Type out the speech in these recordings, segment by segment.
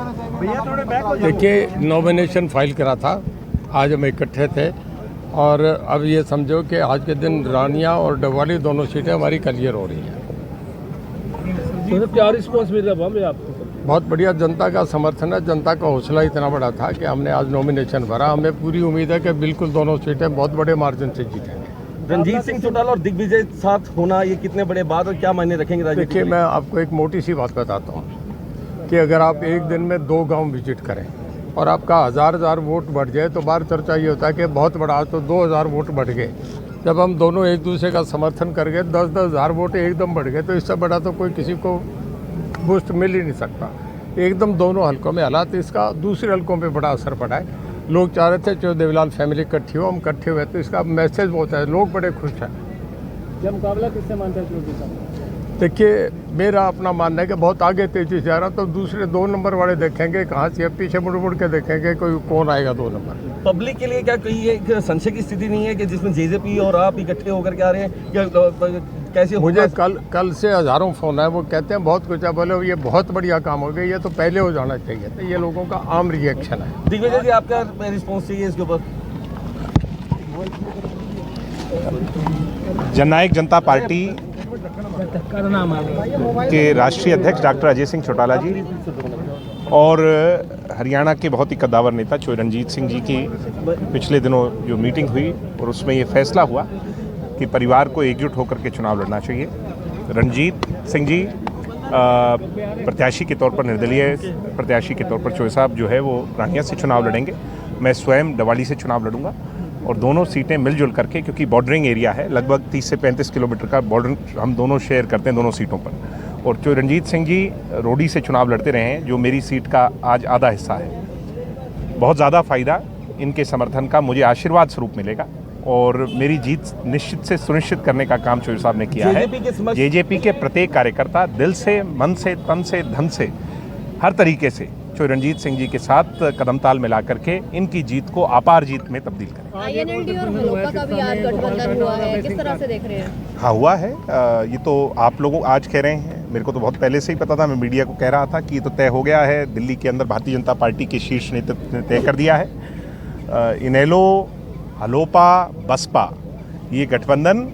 देखिए, nomination file करा था, आज हम इकट्ठे थे और अब ये समझो कि आज के दिन रानिया और डबवाली दोनों सीटें हमारी क्लियर हो रही हैं। तो क्या रिस्पॉन्स मिल रहा है आपको? बहुत बढ़िया, जनता का समर्थन है। जनता का हौसला इतना बड़ा था कि हमने आज नॉमिनेशन भरा। हमें पूरी उम्मीद है कि बिल्कुल दोनों सीटें बहुत बड़े मार्जिन से जीतेंगे। रणजीत सिंह चौटाला और दिग्विजय साथ होना ये कितने बड़े बात और क्या मायने रखेंगे? देखिए, मैं आपको एक मोटी सी बात बताता हूँ कि अगर आप एक दिन में 2 गांव विजिट करें और आपका 1000 वोट बढ़ जाए तो बार चर्चा ये होता है कि बहुत बड़ा, तो 2000 वोट बढ़ गए। जब हम दोनों एक दूसरे का समर्थन कर गए, 10-10 हज़ार वोट एकदम बढ़ गए, तो इससे बड़ा तो कोई किसी को बूस्ट मिल ही नहीं सकता। एकदम दोनों हलकों में हालात, इसका दूसरे हलकों पे बड़ा असर पड़ा है। लोग चाह रहे थे जो देवीलाल फैमिली इकट्ठी हो, हम इकट्ठे हुए, तो इसका मैसेज बहुत है, लोग बड़े खुश हैं। क्या मुकाबला किससे मानते हैं? देखिए, मेरा अपना मानना है कि बहुत आगे तेजी से जा रहा, तो दूसरे 2 नंबर वाले देखेंगे कहाँ से, पीछे मुड़ मुड़ के देखेंगे कोई कौन आएगा 2 नंबर। पब्लिक के लिए क्या कहीं एक संशय की स्थिति नहीं है कि जिसमें जेजेपी और आप इकट्ठे होकर के आ रहे हैं, या कैसे? मुझे कल से हज़ारों फ़ोन है, वो कहते हैं बहुत कुछ है, बोले ये बहुत बढ़िया काम हो गया, ये तो पहले हो जाना चाहिए। तो ये लोगों का आम रिएक्शन है। दिग्विजय जी, आपका रिस्पॉन्स चाहिए इसके ऊपर? जननायक जनता पार्टी के राष्ट्रीय अध्यक्ष डॉक्टर अजय सिंह चौटाला जी और हरियाणा के बहुत ही कद्दावर नेता रणजीत सिंह जी की पिछले दिनों जो मीटिंग हुई और उसमें ये फैसला हुआ कि परिवार को एकजुट होकर के चुनाव लड़ना चाहिए। रणजीत सिंह जी प्रत्याशी के तौर पर, निर्दलीय प्रत्याशी के तौर पर चोई साहब जो है वो रानिया से चुनाव लड़ेंगे। मैं स्वयं डबवाली से चुनाव लड़ूंगा और दोनों सीटें मिलजुल करके, क्योंकि बॉर्डरिंग एरिया है, लगभग 30 से 35 किलोमीटर का बॉर्डर हम दोनों शेयर करते हैं दोनों सीटों पर। और जो रणजीत सिंह जी रोडी से चुनाव लड़ते रहे हैं, जो मेरी सीट का आज आधा हिस्सा है, बहुत ज़्यादा फ़ायदा इनके समर्थन का मुझे आशीर्वाद स्वरूप मिलेगा और मेरी जीत निश्चित से सुनिश्चित करने का काम चोई साहब ने किया है। जेजेपी के प्रत्येक कार्यकर्ता दिल से, मन से, तन से, धन से, हर तरीके से रणजीत सिंह जी के साथ कदम ताल मिला करके इनकी जीत को अपार जीत में तब्दील करें। INLD और हलोका का भी आज गठबंधन हुआ है, किस तरह से देख रहे हैं? हाँ, हुआ है। ये तो आप लोग आज कह रहे हैं, मेरे को तो बहुत पहले से ही पता था। मैं मीडिया को कह रहा था कि ये तो तय हो गया है। दिल्ली के अंदर भारतीय जनता पार्टी के शीर्ष नेतृत्व ने तय कर दिया है। इनेलो, हलोपा, बसपा, ये गठबंधन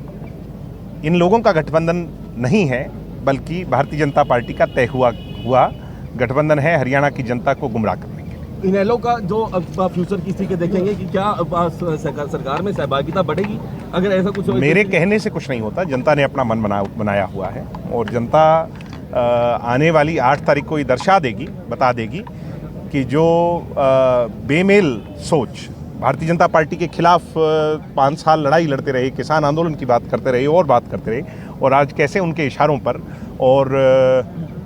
इन लोगों का गठबंधन नहीं है, बल्कि भारतीय जनता पार्टी का तय हुआ गठबंधन है हरियाणा की जनता को गुमराह करने के लिए। इनेलो का जो फ्यूचर की स्थिति देखेंगे कि क्या सरकार में सहभागिता बढ़ेगी अगर ऐसा कुछ? मेरे कहने से कुछ नहीं होता, जनता ने अपना मन बनाया हुआ है और जनता आने वाली 8 तारीख को ये बता देगी कि जो बेमेल सोच भारतीय जनता पार्टी के खिलाफ 5 साल लड़ाई लड़ते रहे, किसान आंदोलन की बात करते रहे और बात करते रहे, और आज कैसे उनके इशारों पर, और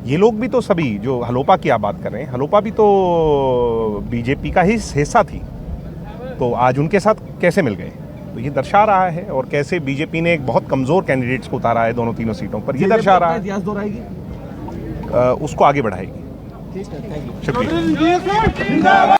ये लोग भी तो सभी जो हलोपा की आप बात कर रहे हैं, हलोपा भी तो बीजेपी का ही हिस्सा थी, तो आज उनके साथ कैसे मिल गए, तो ये दर्शा रहा है। और कैसे बीजेपी ने एक बहुत कमज़ोर कैंडिडेट्स को उतारा है दोनों तीनों सीटों पर, ये दर्शा रहा है। इतिहास दोहराएगी, उसको आगे बढ़ाएगी। शुक्रिया।